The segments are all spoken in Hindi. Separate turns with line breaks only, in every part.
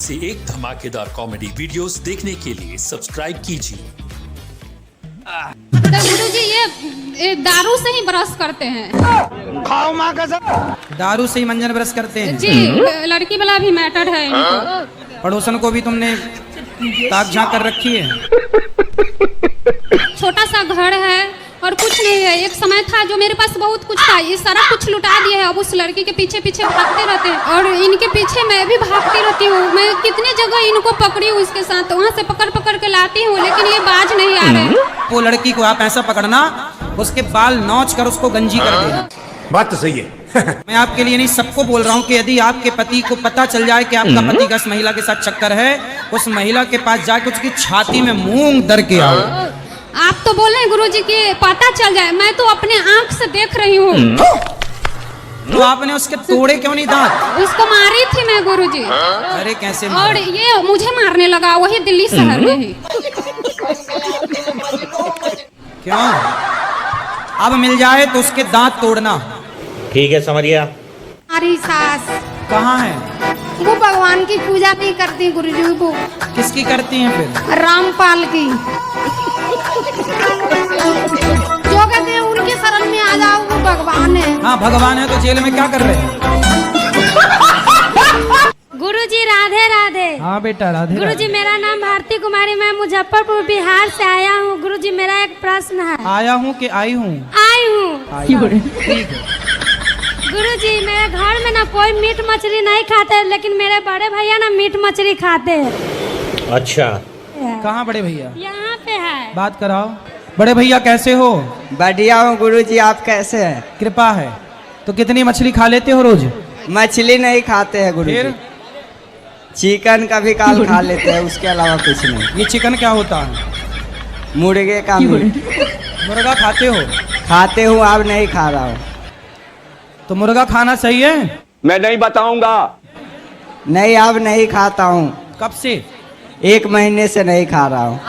ऐसे एक धमाकेदार कॉमेडी वीडियोस देखने के लिए सब्सक्राइब कीजिए।
तो गुरुजी ये दारू से ही ब्रश करते हैं।
खाओ माँ कसम।
दारू से ही मंजन ब्रश करते हैं
जी, लड़की वाला भी मैटर है इनको।
पड़ोसन को भी तुमने ताक झांक कर रखी है।
छोटा सा घर है और कुछ नहीं है। एक समय था जो मेरे पास बहुत कुछ था, ये सारा कुछ लुटा दिया है। अब उस लड़की के पीछे पीछे भागते रहते हैं और इनके पीछे मैं भी भागती रहती हूँ। मैं कितने जगह इनको पकड़ी हूँ इसके साथ, वहाँ से पकड़ पकड़ के लाती हूँ, लेकिन ये बाज नहीं आ रहे।
वो लड़की को आप ऐसा पकड़ना, उसके बाल नोच कर उसको गंजी कर देना।
बात तो सही है।
मैं आपके लिए नहीं, सबको बोल रहा हूँ कि यदि आपके पति को पता चल जाए कि आपका पति का इस महिला के साथ चक्कर है, उस महिला के पास जाके उसकी छाती में मूंग दर के आओ।
आप तो बोल रहे हैं गुरुजी कि पता चल जाए, मैं तो अपने आँख से देख रही हूँ।
तो आपने उसके तोड़े क्यों नहीं दांत?
उसको मारी थी मैं गुरुजी।
अरे कैसे
और
मारा?
ये मुझे मारने लगा, वही दिल्ली शहर में ही।
क्यों? अब मिल जाए तो उसके दांत तोड़ना।
ठीक है, समझ गया।
हमारी सास
कहाँ है?
वो भगवान की पूजा नहीं करती गुरुजी, वो
किसकी करती हैं फिर?
रामपाल की। जो कहते हैं उनके शरण में आ जाओ, वो भगवान है।
हाँ भगवान है, तो जेल में क्या कर रहे हैं?
गुरुजी राधे राधे।
हाँ बेटा राधे।
गुरुजी मेरा नाम भारती कुमारी, मैं मुजफ्फरपुर बिहार से आया हूँ। गुरुजी मेरा एक प्रश्न है।
आया हूँ कि आई हूँ?
आई हूँ।
ठीक है।
गुरुजी मेरे घर में ना कोई मीट मछली नहीं खाते, लेकिन मेरे बड़े भैया ना मीट मछली खाते हैं।
अच्छा,
कहाँ बड़े भैया?
यहाँ पे है।
बात कराओ। बड़े भैया कैसे हो?
बढ़िया हूँ गुरुजी, आप कैसे हैं?
कृपा है। तो कितनी मछली खा लेते हो रोज?
मछली नहीं खाते हैं गुरुजी,
फिर?
चिकन कभी काल खा लेते हैं, उसके अलावा कुछ नहीं।
ये चिकन क्या होता है?
मुर्गे का मीट।
मुर्गा खाते हो?
खाते हूँ, अब नहीं खा रहा हूँ।
तो मुर्गा खाना सही है?
मैं नहीं बताऊंगा।
नहीं, अब नहीं खाता हूँ।
कब से?
1 महीने से नहीं खा रहा हूँ।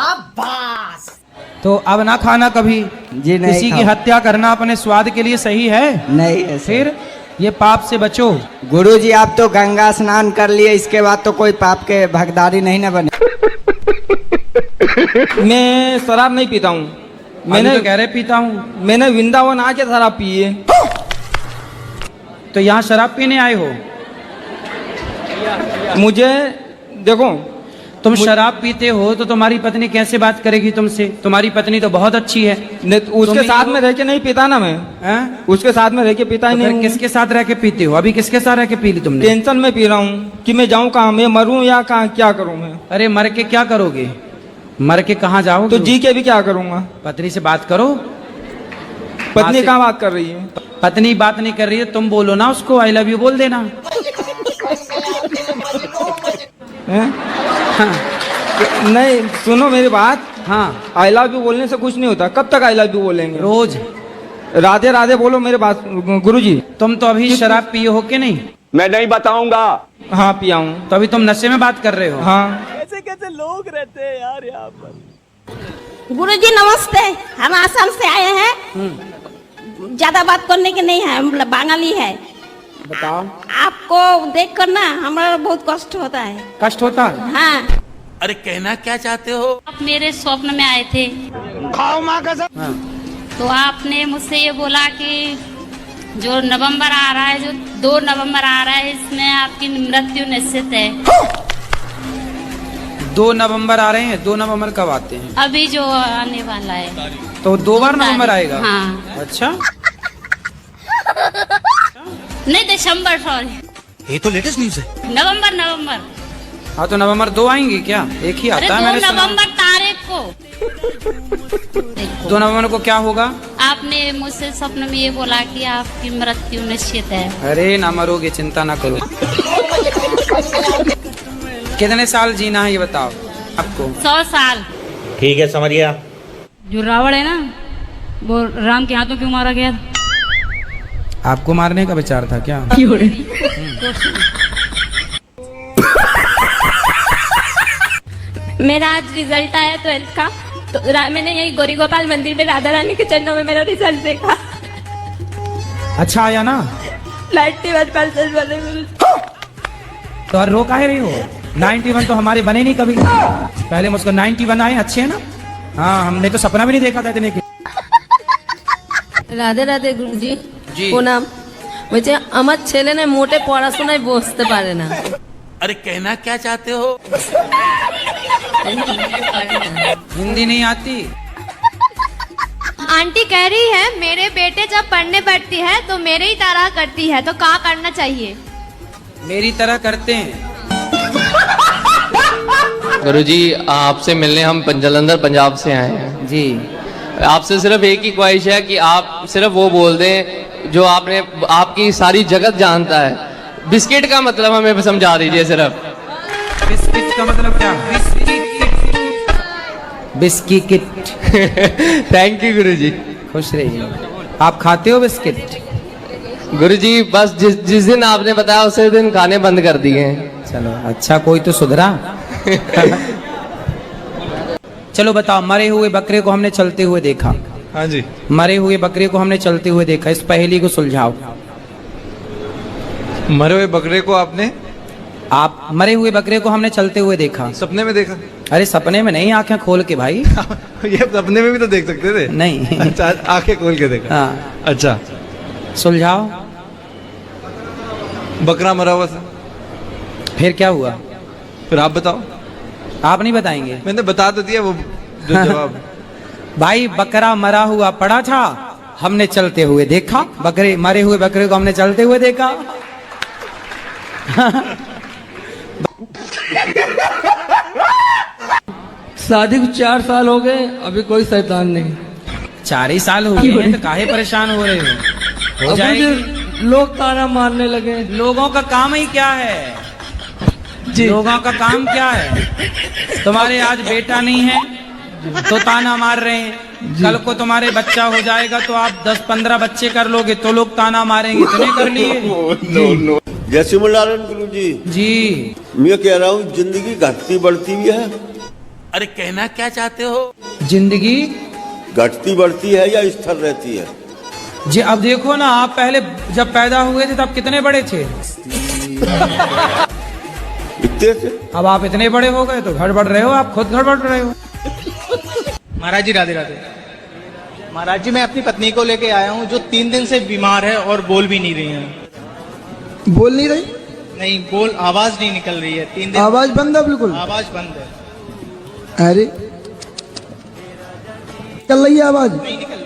तो अब ना खाना कभी।
जी नहीं
किसी की
खाऊं।
हत्या करना अपने स्वाद के लिए सही है?
नहीं है सर।
फिर ये पाप से बचो।
गुरुजी आप तो गंगा स्नान कर लिए, इसके बाद तो कोई पाप के भागीदारी नहीं न बने।
मैं शराब नहीं पीता हूँ।
मैंने तो कह रहे पीता हूँ।
मैंने वृंदावन आके शराब पी है।
तो यहाँ शराब पीने आए हो?
मुझे देखो,
तुम शराब पीते हो तो तुम्हारी पत्नी कैसे बात करेगी तुमसे? तुम्हारी पत्नी तो बहुत अच्छी है।
उसके साथ में रह के नहीं पीता ना मैं।
हैं?
उसके साथ में रह के पीता ही
तो
नहीं
फिर
हूँ।
किसके साथ रह के पीते हो? अभी किसके साथ रह के पी ली तुमने?
टेंशन में पी रहा हूँ कि मैं जाऊँ कहाँ, मैं मरूँ या कहाँ, क्या करूँ मैं?
अरे मर के क्या करोगे? मर के कहाँ जाओगे?
तो जी के भी क्या करूँगा?
पत्नी से बात करो।
पत्नी कहाँ बात कर रही है?
पत्नी बात नहीं कर रही है, तुम बोलो ना उसको आई लव यू बोल देना।
हैं?
हाँ।
नहीं, सुनो मेरी बात।
हाँ,
आई लव यू बोलने से कुछ नहीं होता। कब तक आई लव यू बोलेंगे?
रोज।
राधे राधे बोलो मेरे बात गुरुजी।
तुम तो अभी शराब पिए हो के नहीं?
मैं नहीं बताऊंगा।
हाँ पिया हूँ।
तो अभी तुम नशे में बात कर रहे हो?
हाँ।
गुरुजी नमस्ते, हम आसाम से आए हैं। ज्यादा बात करने की नहीं है, हम बंगाली है।
बताओ।
आपको देख कर ना हमारा बहुत कष्ट होता है।
कष्ट होता है?
हाँ,
अरे कहना क्या चाहते हो?
आप मेरे स्वप्न में आए थे,
खाओ माँ कसम।
हाँ।
तो आपने मुझसे ये बोला कि जो नवंबर आ रहा है, जो 2 नवंबर आ रहा है, इसमें आपकी मृत्यु निश्चित है।
2 नवंबर आ रहे हैं। 2 नवंबर कब आते हैं?
अभी जो आने वाला है।
तो 2 बार नवंबर आएगा?
हाँ।
अच्छा।
नहीं, दिसंबर, सॉरी।
ये तो लेटेस्ट न्यूज है।
नवंबर।
हाँ तो नवंबर 2 आएंगे क्या? एक ही
अरे
आता है
2
मैंने सुना।
नवंबर तारीख को।
2 नवंबर को क्या होगा?
आपने मुझसे स्वप्न में ये बोला कि आपकी मृत्यु निश्चित है।
अरे ना मरोगे, चिंता ना करो। कितने साल जीना है ये बताओ आपको?
100 साल।
ठीक है, समझ गया।
जो रावण है ना, वो राम के हाथों क्यों मारा गया?
आपको मारने का विचार था क्या?
मेरा आज रिजल्ट आया 12th का, तो मैंने यही गौरी गोपाल मंदिर में राधा रानी के चरणों में मेरा रिजल्ट देखा।
अच्छा आया ना?
91% वाले।
तो रो काहे रही हो? 91 तो हमारे बने नहीं कभी। पहले मुझको 91 आए, अच्छे हैं ना। हाँ, हमने तो सपना भी नहीं देखा था इतने के।
রাধে রাধে গুরুজি
জি।
প্রণাম। বলছে আমার ছেলে না মোটে পড়াশোনায় বসতে পারে না।
अरे कहना क्या चाहते हो?
हिंदी नहीं आती।
आंटी कह रही है मेरे बेटे जब पढ़ने बैठती है तो मेरे ही तरह करती है, तो क्या करना चाहिए?
मेरी तरह करते हैं।
गुरुजी आपसे मिलने हम जलंधर पंजाब से आए हैं
जी।
आपसे सिर्फ एक ही ख्वाहिश है कि आप सिर्फ वो बोल दें जो आपने आपकी सारी जगत जानता है। बिस्किट का मतलब हमें समझा दीजिए सिर्फ।
बिस्किट का मतलब क्या? बिस्की किट।
थैंक यू गुरुजी।
खुश रहिए। आप खाते हो बिस्किट?
गुरुजी बस जिस दिन आपने बताया उसी दिन खाने बंद कर दिए हैं।
चलो अच्छा, कोई तो सुधरा। चलो बताओ, मरे हुए बकरे को हमने चलते हुए देखा।
हाँ जी।
मरे हुए बकरे को हमने चलते हुए देखा, इस पहेली को सुलझाओ।
मरे हुए बकरे को आपने
आप मरे हुए बकरे को हमने चलते हुए देखा।
सपने में देखा?
अरे सपने में नहीं, आंखें खोल के भाई।
ये सपने में भी तो देख सकते थे।
नहीं।
अच्छा, आंखें खोल के देखा।
हाँ,
अच्छा,
सुलझाओ।
बकरा मरा हुआ था,
फिर क्या हुआ?
फिर आप बताओ।
आप नहीं बताएंगे?
मैंने बता तो दिया वो जो जवाब।
भाई बकरा मरा हुआ पड़ा था, हमने चलते हुए देखा। बकरे मरे हुए बकरे को हमने चलते हुए देखा।
शादी को 4 साल हो गए, अभी कोई शैतान नहीं।
4 ही साल हो गए हैं, तो काहे परेशान हो रहे हो? हो जाएगी।
लोग ताना मारने लगे।
लोगों का काम ही क्या है? लोगों का काम क्या है? तुम्हारे आज बेटा नहीं है तो ताना मार रहे हैं, कल को तुम्हारे बच्चा हो जाएगा तो आप 10-15 बच्चे कर लोगे तो लोग ताना मारेंगे। इतने कर लिए?
जय श्री नारायण गुरु जी।
जी।
मैं कह रहा हूँ जिंदगी घटती बढ़ती भी है।
अरे कहना क्या चाहते हो?
जिंदगी
घटती बढ़ती है या स्थिर रहती है?
जी अब देखो ना, आप पहले जब पैदा हुए थे तब कितने बड़े थे?
इतने थे।
अब आप इतने बड़े हो गए तो गड़बड़ रहे हो, आप खुद गड़बड़ रहे हो।
महाराज जी राधे राधे। महाराज जी मैं अपनी पत्नी को लेके आया हूँ जो 3 दिन से बीमार है और बोल भी नहीं रही है।
बोल नहीं रही?
नहीं, बोल आवाज नहीं निकल रही है 3 दिन।
आवाज बंद है बिल्कुल?
आवाज बंद है।
अरे निकल रही है आवाज?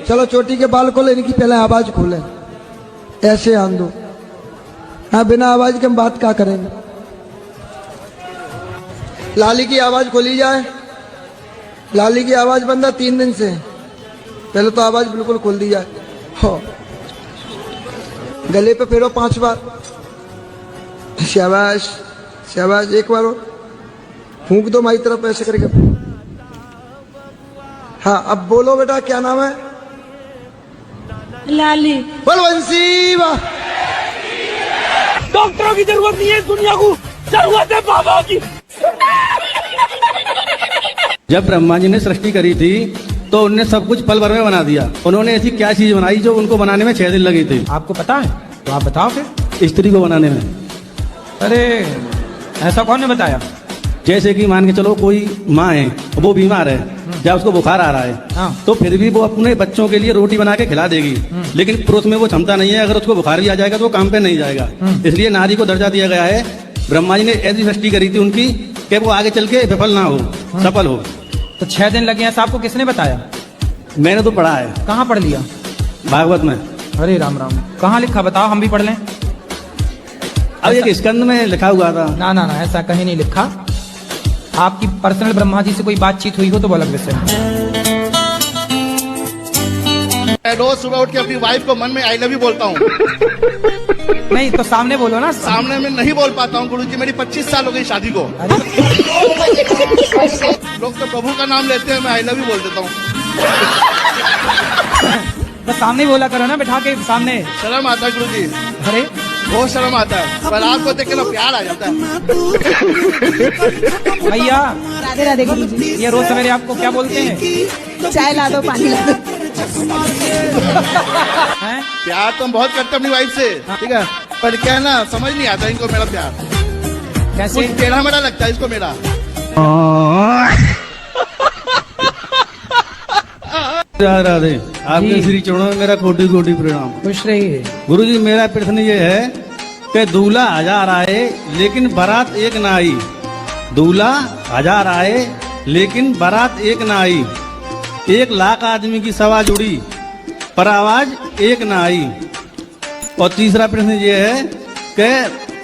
चलो चोटी के बाल खोले, इनकी पहले आवाज खोले, ऐसे आन दो। हाँ, बिना आवाज के हम बात क्या करेंगे? लाली की आवाज खोली जाए। लाली की आवाज बंद है 3 दिन से, पहले तो आवाज बिल्कुल खोल दी जाए। हो गले पे फेरो 5 बार। शाबाश शाबाश, एक बार और फूंक दो माई तरफ ऐसे करके। हाँ, अब बोलो बेटा, क्या नाम है?
लाली।
बलवंशी वाह। डॉक्टरों की जरूरत नहीं है दुनिया को, जरूरत है बाबा की।
जब ब्रह्मा जी ने सृष्टि करी थी तो उन्होंने सब कुछ पल भर में बना दिया। उन्होंने ऐसी क्या चीज बनाई जो उनको बनाने में 6 दिन लगे थे?
आपको पता है तो आप बताओ फिर।
स्त्री को बनाने में।
अरे ऐसा कौन ने बताया?
जैसे कि मान के चलो कोई माँ है, वो बीमार है, या उसको बुखार आ रहा है, तो फिर भी वो अपने बच्चों के लिए रोटी बना के खिला देगी, लेकिन पुरुष में वो क्षमता नहीं है। अगर उसको बुखार भी आ जाएगा तो वो काम पे नहीं जाएगा। इसलिए नारी को दर्जा दिया गया है। ब्रह्मा जी ने ऐसी सृष्टि करी थी उनकी कि वो आगे चल के विफल ना हो, सफल हो।
तो 6 दिन लगे हैं, आपको किसने बताया?
मैंने तो पढ़ा है।
कहाँ पढ़ लिया?
भागवत में।
अरे राम राम, कहाँ लिखा बताओ, हम भी पढ़ लें।
अब एक स्कंद में लिखा हुआ था।
ना ना ना, ऐसा कहीं नहीं लिखा। आपकी पर्सनल ब्रह्मा जी से कोई बातचीत हुई हो तो वो अलग विषय है।
मैं रोज सुबह उठ के अपनी वाइफ को मन में आई लव यू बोलता हूँ।
नहीं तो सामने बोलो ना।
सामने में नहीं बोल पाता हूँ गुरुजी, मेरी 25 साल हो गई शादी को। लोग तो प्रभु का नाम लेते हैं, मैं आई लव यू बोल देता हूँ।
तो सामने बोला करो ना, बैठा के सामने।
शर्म आता है गुरुजी।
अरे
बहुत शर्म आता है, पर आपको देख के ना प्यार आ जाता है।
भैया
राधे राधे गुरुजी।
ये रोज सवेरे आपको क्या बोलते हैं?
चाय ला दो, पानी ला दो।
प्यार तो हम बहुत करते हैं अपनी वाइफ से, ठीक है, पर क्या है ना, समझ नहीं आता इनको मेरा प्यार।
कैसे?
कुछ टेढ़ा मेढ़ा लगता है इसको मेरा।
राधे राधे, आपके श्री चरणों में मेरा कोटि कोटि प्रणाम।
खुश रहिए।
गुरु जी, मेरा प्रश्न ये है कि दूल्हा 1000 आए लेकिन बारात एक ना आई। दूल्हा 1000 आए लेकिन बारात एक ना आई। 1 लाख आदमी की सभा जुड़ी पर आवाज एक ना आई। और तीसरा प्रश्न ये है कि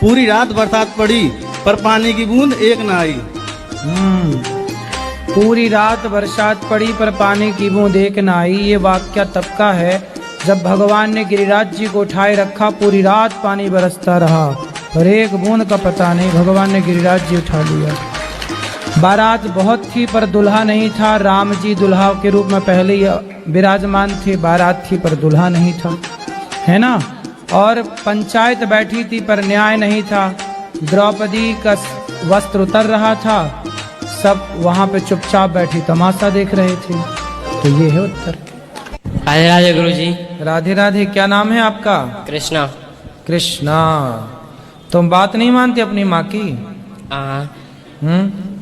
पूरी रात बरसात पड़ी पर पानी की बूंद एक ना आई।
पूरी रात बरसात पड़ी पर पानी की बूंद एक न आई। ये वाक्य तब का है जब भगवान ने गिरिराज जी को उठाए रखा, पूरी रात पानी बरसता रहा पर एक बूंद का पता नहीं, भगवान ने गिरिराज जी उठा लिया। बारात बहुत थी पर दुल्हा नहीं था। राम जी दुल्हा के रूप में पहले ही विराजमान थे। बारात थी पर दुल्हा नहीं था, है ना। और पंचायत बैठी थी पर न्याय नहीं था। द्रौपदी का वस्त्र उतर रहा था, सब वहां पे चुपचाप बैठी तमाशा देख रहे थे। तो ये है उत्तर।
राधे राधे गुरु जी।
राधे राधे। क्या नाम है आपका?
कृष्णा।
कृष्णा, तुम बात नहीं मानते अपनी माँ की?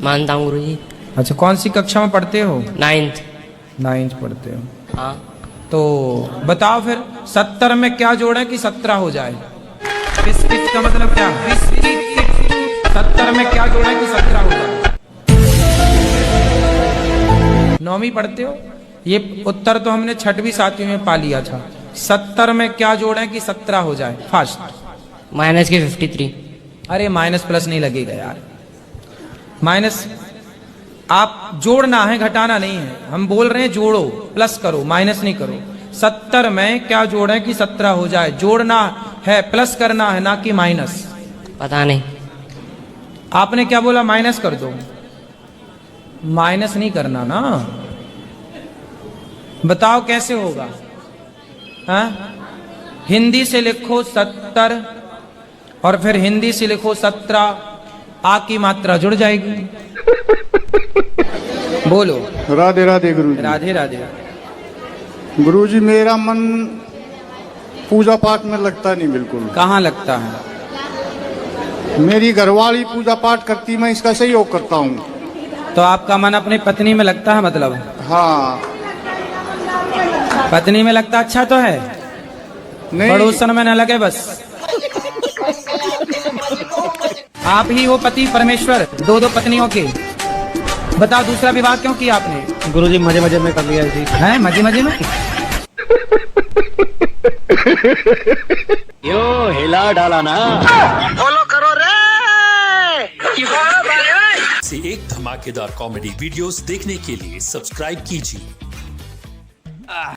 मानता हूँ गुरु जी।
अच्छा, कौन सी कक्षा में पढ़ते हो?
9th
पढ़ते हो।
हाँ।
तो बताओ फिर 70 में क्या जोड़े कि 17 हो जाए? बिस्किट का मतलब क्या? 70 में क्या जोड़े कि 17 हो जाए? 9वीं पढ़ते हो? ये उत्तर तो हमने 6वीं 7वीं में पा लिया था। 70 में क्या जोड़े कि 17 हो जाए? फास्ट।
माइनस के 53।
अरे माइनस प्लस नहीं लगेगा यार। माइनस आप जोड़ना है, घटाना नहीं है। हम बोल रहे हैं जोड़ो, प्लस करो, माइनस नहीं करो। 70 में क्या जोड़े कि 17 हो जाए? जोड़ना है, प्लस करना है, ना कि माइनस।
पता नहीं।
आपने क्या बोला? माइनस कर दो। माइनस नहीं करना ना। बताओ कैसे होगा? हाँ, हिंदी से लिखो 70 और फिर हिंदी से लिखो 17, आ की मात्रा जुड़ जाएगी। बोलो।
राधे राधे गुरु जी।
राधे राधे।
गुरु जी, मेरा मन पूजा पाठ में लगता नहीं बिल्कुल।
कहाँ लगता है?
मेरी घरवाली पूजा पाठ करती, मैं इसका सहयोग करता हूँ।
तो आपका मन अपनी पत्नी में लगता है मतलब?
हाँ।
पत्नी में लगता अच्छा तो है,
नहीं।
पड़ोसन में न लगे बस। आप ही हो पति परमेश्वर, 2 पत्नियों के। बताओ दूसरा विवाह क्यों किया आपने?
गुरुजी मजे मजे में कर लिया जी।
हैं मजे मजे में?
यो हिला डाला ना।
फॉलो करो रे।
से एक धमाकेदार कॉमेडी वीडियोस देखने के लिए सब्सक्राइब कीजिए